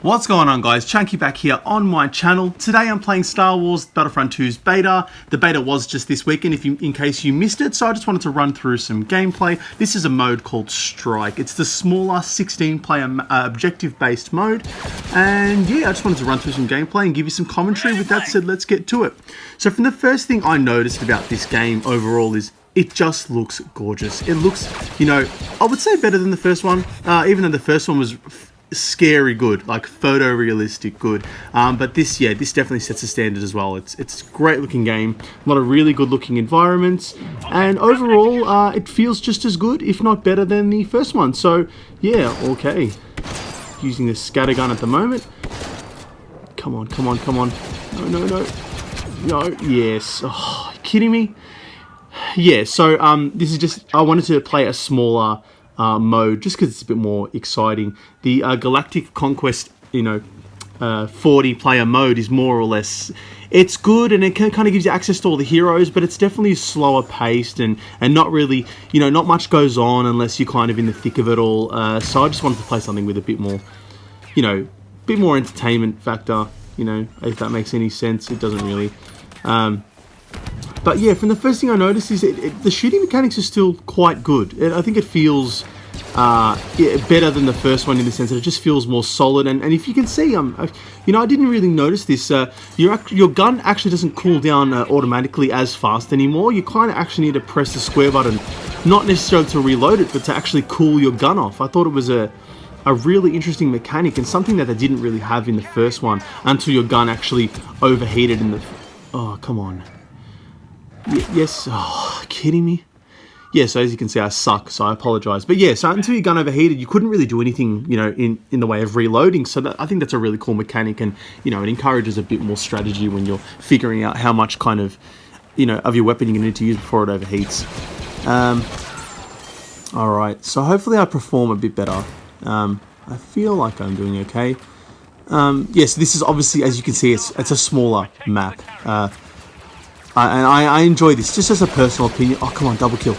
What's going on, guys? Chunky back here on my channel. Today I'm playing Star Wars Battlefront 2's beta. The beta was just this weekend in case you missed it, so I just wanted to run through some gameplay. This is a mode called Strike. It's the smaller 16-player objective-based mode, and yeah, I just wanted to run through some gameplay and give you some commentary. With that said, let's get to it. So from the first thing I noticed about this game overall is it just looks gorgeous. It looks, you know, I would say better than the first one, even though the first one was scary good, like photorealistic good, but this definitely sets the standard as well. It's a great looking game, a lot of really good looking environments, and overall it feels just as good, if not better, than the first one. So yeah, okay, using the scattergun at the moment. Come on, no, yes. Oh, are you kidding me? Yeah, so this is just, I wanted to play a smaller mode just because it's a bit more exciting. The Galactic Conquest, 40-player mode is more or less, it's good and it kind of gives you access to all the heroes, but it's definitely slower paced and not really, not much goes on unless you're kind of in the thick of it all. So I just wanted to play something with a bit more, bit more entertainment factor, if that makes any sense. It doesn't really. But yeah, from the first thing I noticed is the shooting mechanics are still quite good. I think it feels better than the first one in the sense that it just feels more solid. And if you can see, I didn't really notice this. Your gun actually doesn't cool down automatically as fast anymore. You kind of actually need to press the square button, not necessarily to reload it, but to actually cool your gun off. I thought it was a really interesting mechanic and something that they didn't really have in the first one until your gun actually overheated in the... Oh, come on. Yes, oh, kidding me? Yeah, so as you can see, I suck, so I apologize. But yeah, so until your gun overheated, you couldn't really do anything, in the way of reloading. So I think that's a really cool mechanic, and it encourages a bit more strategy when you're figuring out how much kind of, of your weapon you're gonna need to use before it overheats. All right, so hopefully I perform a bit better. I feel like I'm doing okay. Yes, this is obviously, as you can see, it's a smaller map. And I enjoy this, just as a personal opinion. Oh, come on, double kill.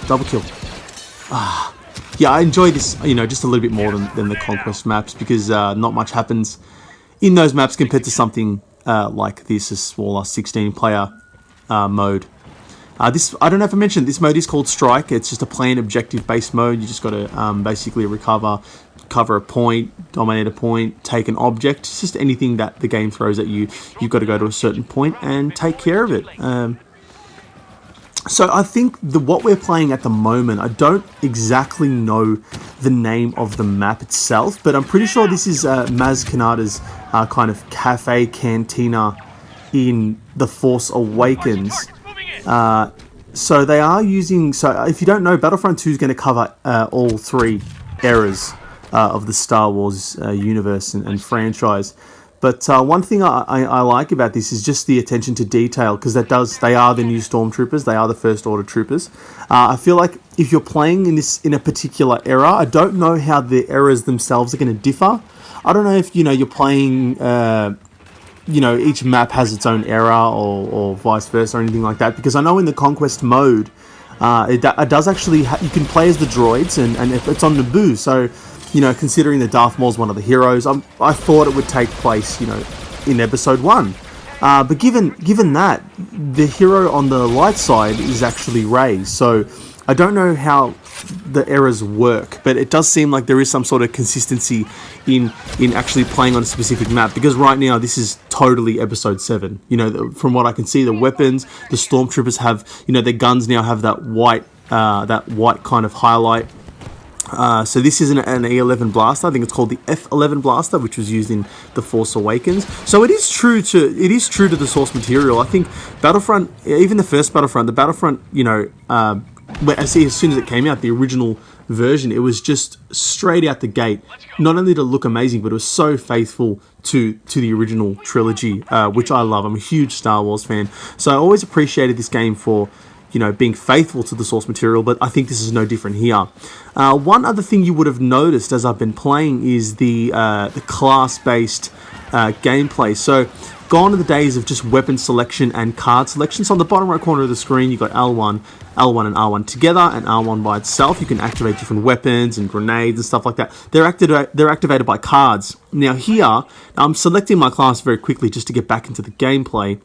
Yeah, I enjoy this, just a little bit more than the Conquest maps, because not much happens in those maps compared to something like this, a smaller 16-player mode. I don't know if I mentioned, this mode is called Strike. It's just a plain objective-based mode. You just got to basically cover a point, dominate a point, take an object. It's just anything that the game throws at you. You've got to go to a certain point and take care of it. So I think what we're playing at the moment, I don't exactly know the name of the map itself, but I'm pretty sure this is Maz Kanata's kind of cafe cantina in The Force Awakens. So they are using, so if you don't know, Battlefront 2 is going to cover all three eras of the Star Wars universe and franchise. But one thing I like about this is just the attention to detail, because they are the new Stormtroopers, they are the First Order troopers. I feel like if you're playing in a particular era, I don't know how the eras themselves are going to differ. I don't know if you're playing, each map has its own era or vice versa or anything like that, because I know in the Conquest mode, it does actually you can play as the droids and it's on Naboo, so. Considering that Darth Maul's one of the heroes, I thought it would take place, in Episode 1. But given that, the hero on the light side is actually Rey, so I don't know how the eras work, but it does seem like there is some sort of consistency in actually playing on a specific map, because right now this is totally Episode 7. From what I can see, the weapons, the Stormtroopers have, their guns now have that white kind of highlight. So this is an E11 blaster. I think it's called the F11 blaster, which was used in The Force Awakens. So it is true to the source material. I think Battlefront, even the first Battlefront, as soon as it came out, the original version, it was just straight out the gate. Not only did it look amazing, but it was so faithful to the original trilogy, which I love. I'm a huge Star Wars fan, so I always appreciated this game for being faithful to the source material, but I think this is no different here. One other thing you would have noticed as I've been playing is the class-based gameplay. So gone are the days of just weapon selection and card selection. So on the bottom right corner of the screen, you've got L1 and R1 together, and R1 by itself. You can activate different weapons and grenades and stuff like that. They're activated by cards. Now here, I'm selecting my class very quickly just to get back into the gameplay.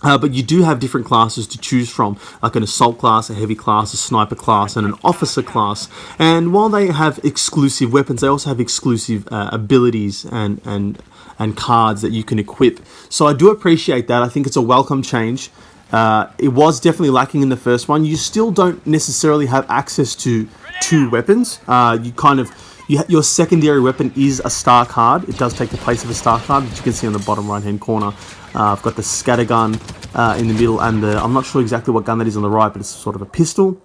But you do have different classes to choose from, like an assault class, a heavy class, a sniper class, and an officer class. And while they have exclusive weapons, they also have exclusive abilities and cards that you can equip. So I do appreciate that. I think it's a welcome change. It was definitely lacking in the first one. You still don't necessarily have access to two weapons. Your secondary weapon is a star card. It does take the place of a star card, which you can see on the bottom right hand corner. I've got the scatter gun in the middle, and I'm not sure exactly what gun that is on the right, but it's sort of a pistol.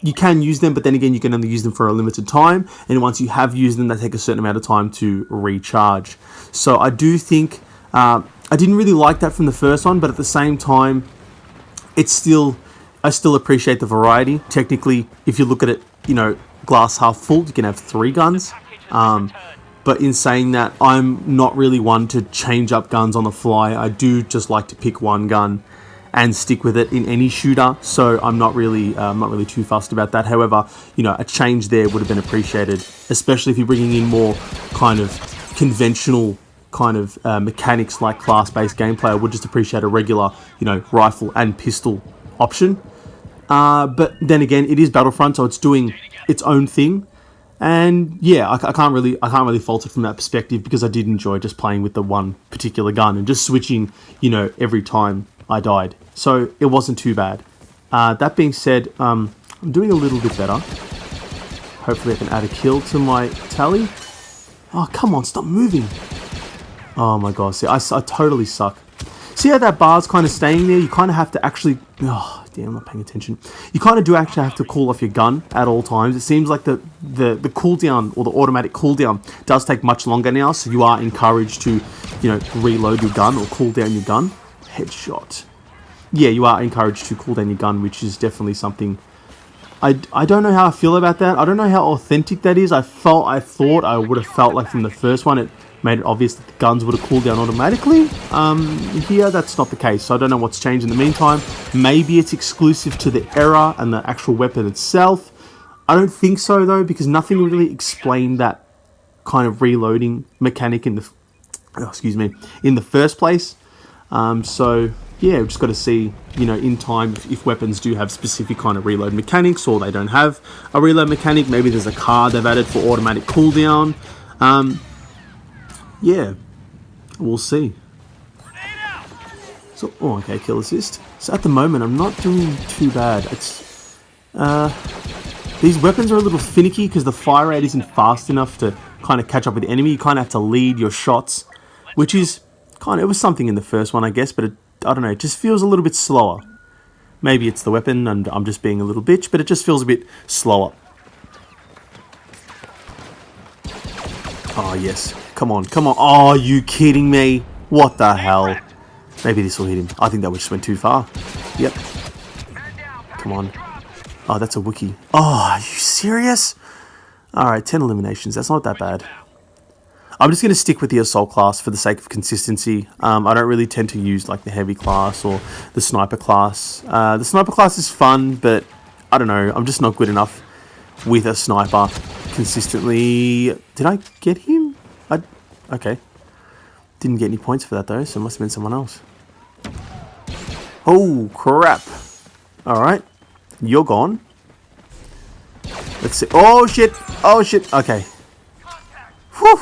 You can use them, but then again, you can only use them for a limited time, and once you have used them, they take a certain amount of time to recharge. So I do think I didn't really like that from the first one, but at the same time, I still appreciate the variety. Technically, if you look at it, glass half full, you can have 3 guns. But in saying that, I'm not really one to change up guns on the fly. I do just like to pick one gun and stick with it in any shooter. So I'm not really too fussed about that. However, a change there would have been appreciated, especially if you're bringing in more kind of conventional kind of mechanics like class-based gameplay. I would just appreciate a regular, rifle and pistol option. But then again, it is Battlefront, so it's doing its own thing. And yeah, I can't really fault it from that perspective, because I did enjoy just playing with the one particular gun and just switching, every time I died. So it wasn't too bad. That being said, I'm doing a little bit better. Hopefully I can add a kill to my tally. Oh, come on, stop moving. Oh my god, see, I totally suck. See how that bar's kind of staying there? You kind of have to actually... Oh, damn, I'm not paying attention. You kind of do actually have to cool off your gun at all times. It seems like the cooldown, or the automatic cooldown, does take much longer now, so you are encouraged to, reload your gun or cool down your gun. Headshot. Yeah, you are encouraged to cool down your gun, which is definitely something... I don't know how I feel about that. I don't know how authentic that is. I thought I would have felt like from the first one it made it obvious that the guns would have cooled down automatically. Here, that's not the case, so I don't know what's changed in the meantime. Maybe it's exclusive to the era and the actual weapon itself. I don't think so, though, because nothing really explained that kind of reloading mechanic in the first place. So yeah, we've just got to see, in time if weapons do have specific kind of reload mechanics, or they don't have a reload mechanic. Maybe there's a card they've added for automatic cooldown. Yeah, we'll see. So, okay, kill assist. So at the moment, I'm not doing too bad. It's these weapons are a little finicky because the fire rate isn't fast enough to kind of catch up with the enemy. You kind of have to lead your shots, which is it was something in the first one, I guess, but I don't know, it just feels a little bit slower. Maybe it's the weapon and I'm just being a little bitch, but it just feels a bit slower. Oh, yes. Come on. Oh, are you kidding me? What the hell? Maybe this will hit him. I think that just went too far. Yep. Come on. Oh, that's a Wookiee. Oh, are you serious? Alright, 10 eliminations. That's not that bad. I'm just going to stick with the assault class for the sake of consistency. I don't really tend to use like the heavy class or the sniper class. The sniper class is fun, but I don't know. I'm just not good enough with a sniper consistently. Did I get him? Okay. Didn't get any points for that though, so it must have been someone else. Oh, crap. Alright. You're gone. Let's see. Oh, shit. Okay. Whew.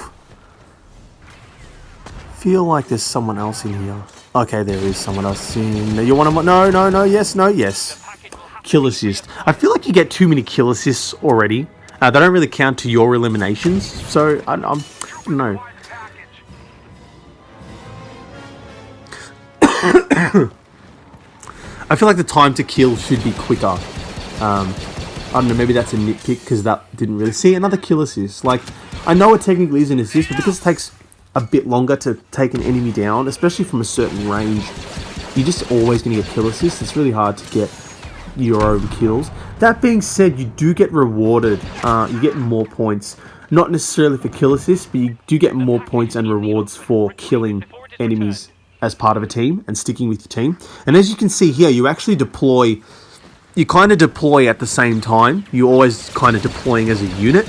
Feel like there's someone else in here. Okay, there is someone else in there. You want to... No, yes. Kill assist. I feel like you get too many kill assists already. They don't really count to your eliminations, so I don't know. I feel like the time to kill should be quicker. I don't know, maybe that's a nitpick because that didn't really... See, another kill assist. Like, I know it technically is an assist, but because it takes a bit longer to take an enemy down, especially from a certain range, you're just always going to get kill assists. It's really hard to get your own kills. That being said, you do get rewarded. You get more points. Not necessarily for kill assists, but you do get more points and rewards for killing enemies as part of a team and sticking with your team. And as you can see here, you actually deploy. You kind of deploy at the same time. You're always kind of deploying as a unit,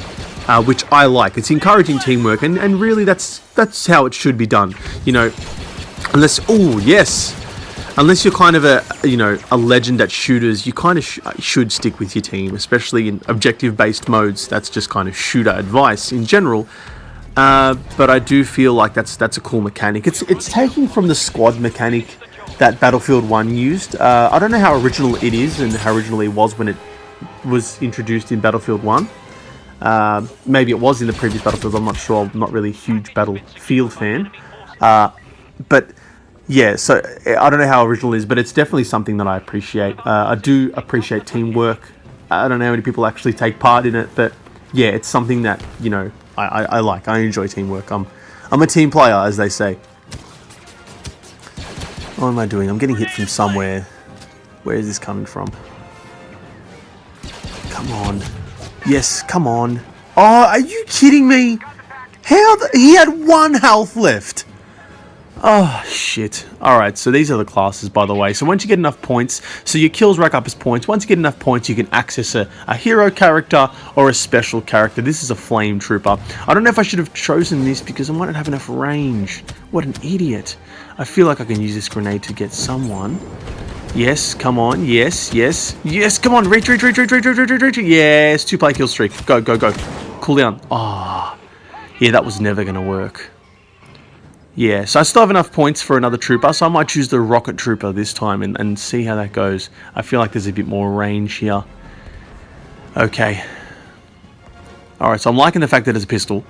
which I like. It's encouraging teamwork, and really that's how it should be done. You know, unless unless you're kind of a legend at shooters, you kind of should stick with your team, especially in objective-based modes. That's just kind of shooter advice in general. But I do feel like that's a cool mechanic. It's taking from the squad mechanic that Battlefield 1 used. I don't know how original it is and how original it was when it was introduced in Battlefield 1. Maybe it was in the previous Battlefield, I'm not sure. I'm not really a huge Battlefield fan. But yeah, so I don't know how original it is, but it's definitely something that I appreciate. I do appreciate teamwork. I don't know how many people actually take part in it, but yeah, it's something that, you know, I like. I enjoy teamwork. I'm a team player, as they say. What am I doing? I'm getting hit from somewhere. Where is this coming from? Come on. Yes, come on. Oh, are you kidding me? He had 1 health left. Oh, shit. Alright, so these are the classes, by the way. So once you get enough points, so your kills rack up as points. Once you get enough points, you can access a hero character or a special character. This is a flame trooper. I don't know if I should have chosen this because I might not have enough range. What an idiot. I feel like I can use this grenade to get someone. Yes, come on. Yes, yes, yes. Come on. Reach. Yes, 2-player kill streak. Go. Cool down. Ah, yeah, that was never going to work. Yeah, so I still have enough points for another trooper, so I might choose the rocket trooper this time and see how that goes. I feel like there's a bit more range here. Okay. Alright, so I'm liking the fact that it's a pistol.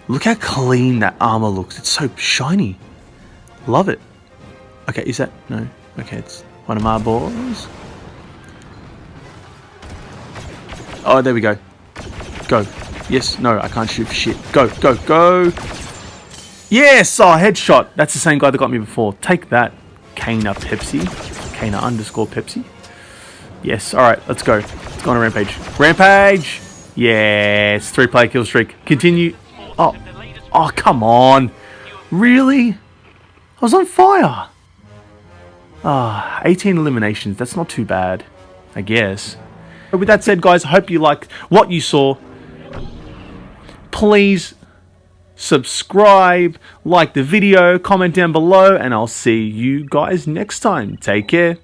Look how clean that armor looks. It's so shiny. Love it. Okay, is that... No. Okay, it's one of my balls. Oh, there we go. Go. Yes, no, I can't shoot for shit. Go. Yes! Oh, headshot. That's the same guy that got me before. Take that, Kana Pepsi. Kana _ Pepsi. Yes, alright, let's go. Let's go on a rampage. Rampage! Yes, 3-player kill streak. Continue. Oh, come on. Really? I was on fire. 18 eliminations. That's not too bad, I guess. But with that said, guys, I hope you liked what you saw. Please subscribe, like the video, comment down below, and I'll see you guys next time. Take care.